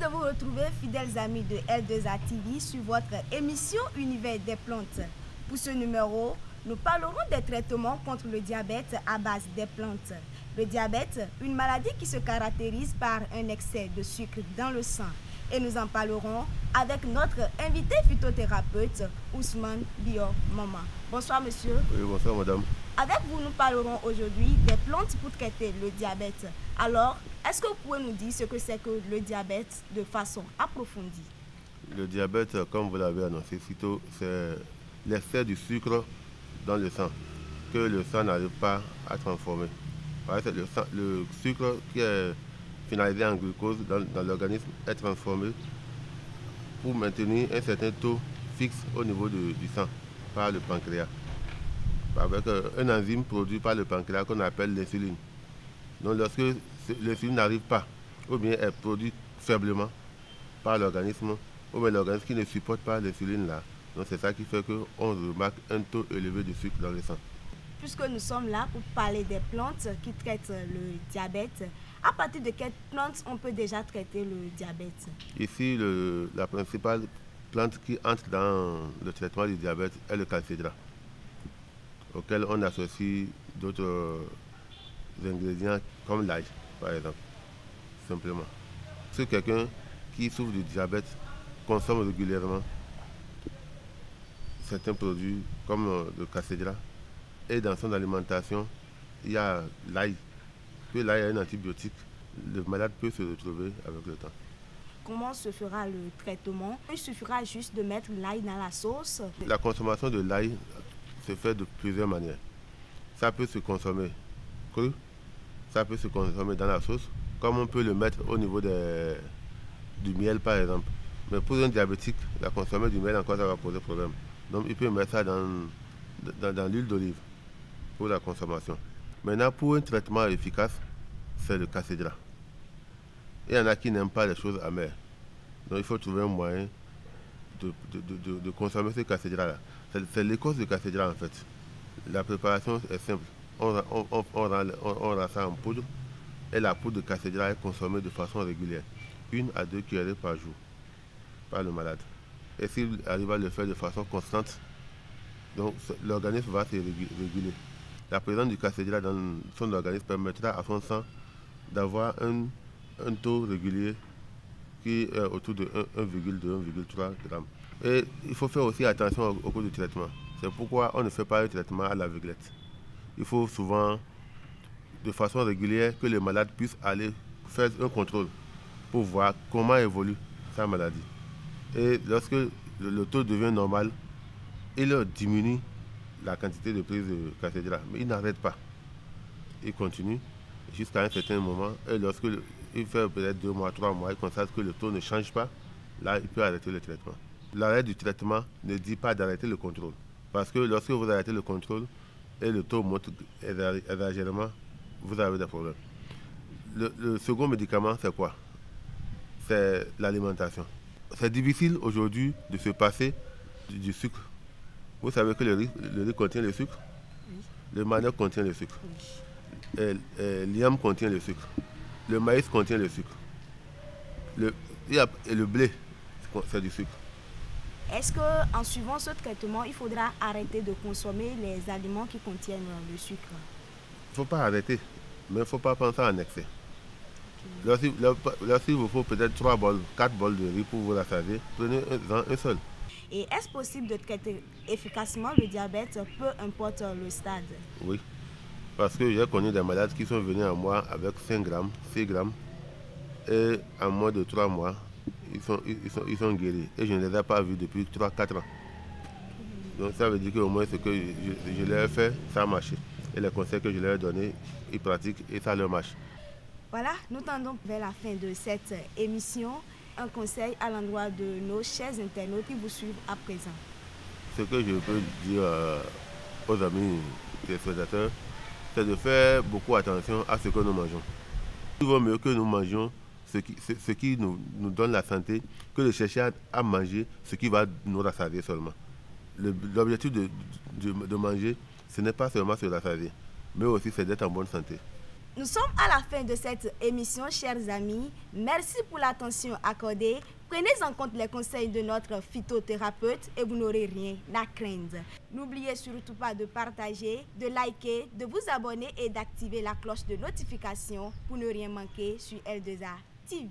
de vous retrouver, fidèles amis de L2A TV, sur votre émission Univers des plantes. Pour ce numéro, nous parlerons des traitements contre le diabète à base des plantes. Le diabète, une maladie qui se caractérise par un excès de sucre dans le sang. Et nous en parlerons avec notre invité phytothérapeute, Ousmane Bior Mama. Bonsoir monsieur. Oui, bonsoir madame. Avec vous, nous parlerons aujourd'hui des plantes pour traiter le diabète. Alors, est-ce que vous pouvez nous dire ce que c'est que le diabète de façon approfondie? Le diabète, comme vous l'avez annoncé, c'est l'excès du sucre dans le sang que le sang n'arrive pas à transformer. C'est le sucre qui est finalisé en glucose dans l'organisme est transformé pour maintenir un certain taux fixe au niveau du sang par le pancréas, avec un enzyme produit par le pancréas qu'on appelle l'insuline. Donc lorsque l'insuline n'arrive pas, ou bien est produite faiblement par l'organisme, ou bien l'organisme qui ne supporte pas l'insuline là, donc c'est ça qui fait qu'on remarque un taux élevé de sucre dans le sang. Puisque nous sommes là pour parler des plantes qui traitent le diabète, à partir de quelles plantes on peut déjà traiter le diabète? Ici, la principale plante qui entre dans le traitement du diabète est le calcédra, auquel on associe d'autres ingrédients comme l'ail, par exemple, simplement. Si quelqu'un qui souffre du diabète consomme régulièrement certains produits comme le calcédra, et dans son alimentation, il y a l'ail. Puis l'ail est un antibiotique. Le malade peut se retrouver avec le temps. Comment se fera le traitement? Il suffira juste de mettre l'ail dans la sauce. La consommation de l'ail se fait de plusieurs manières. Ça peut se consommer cru, ça peut se consommer dans la sauce, comme on peut le mettre au niveau du miel par exemple. Mais pour un diabétique, la consommation du miel encore ça va poser problème. Donc il peut mettre ça dans l'huile d'olive pour la consommation. Maintenant, pour un traitement efficace, c'est le calcédra. Il y en a qui n'aiment pas les choses amères. Donc il faut trouver un moyen de consommer ce calcédra-là. C'est l'écorce de calcédra en fait. La préparation est simple. On rend ça en poudre et la poudre de calcédra est consommée de façon régulière. 1 à 2 cuillerées par jour par le malade. Et s'il arrive à le faire de façon constante, donc l'organisme va se réguler. La présence du calcédra dans son organisme permettra à son sang d'avoir un taux régulier qui est autour de 1,2-1,3 g. Et il faut faire aussi attention au cours du traitement. C'est pourquoi on ne fait pas un traitement à l'aveuglette. Il faut souvent, de façon régulière, que le malade puisse aller faire un contrôle pour voir comment évolue sa maladie. Et lorsque le taux devient normal, il diminue la quantité de prise de calcédra, mais il n'arrête pas. Il continue jusqu'à un certain moment, et lorsque il fait peut-être 2 mois, 3 mois, il constate que le taux ne change pas, là il peut arrêter le traitement. L'arrêt du traitement ne dit pas d'arrêter le contrôle, parce que lorsque vous arrêtez le contrôle et le taux monte exagérément, vous avez des problèmes. Le second médicament, c'est quoi? C'est l'alimentation. C'est difficile aujourd'hui de se passer du sucre. Vous savez que le riz contient le sucre, oui. Le manioc contient le sucre, oui. L'iam contient le sucre, le maïs contient le sucre, et le blé, c'est du sucre. Est-ce qu'en suivant ce traitement, il faudra arrêter de consommer les aliments qui contiennent le sucre? Il ne faut pas arrêter, mais il ne faut pas penser en excès. Okay. Lorsqu'il vous faut peut-être 3 bols, 4 bols de riz pour vous rassasier, prenez un seul. Et est-ce possible de traiter efficacement le diabète, peu importe le stade? Oui, parce que j'ai connu des malades qui sont venus à moi avec 5 grammes, 6 grammes, et en moins de 3 mois, ils sont guéris. Et je ne les ai pas vus depuis 3-4 ans. Donc ça veut dire qu'au moins ce que je leur ai fait, ça a marché. Et les conseils que je leur ai donnés, ils pratiquent et ça leur marche. Voilà, nous tendons vers la fin de cette émission. Un conseil à l'endroit de nos chers internautes qui vous suivent à présent. Ce que je peux dire aux amis téléspectateurs, c'est de faire beaucoup attention à ce que nous mangeons. Il vaut mieux que nous mangions ce qui nous donne la santé que de chercher à manger ce qui va nous rassasier seulement. L'objectif de manger, ce n'est pas seulement se rassasier, mais aussi c'est d'être en bonne santé. Nous sommes à la fin de cette émission, chers amis. Merci pour l'attention accordée. Prenez en compte les conseils de notre phytothérapeute et vous n'aurez rien à craindre. N'oubliez surtout pas de partager, de liker, de vous abonner et d'activer la cloche de notification pour ne rien manquer sur L2A TV.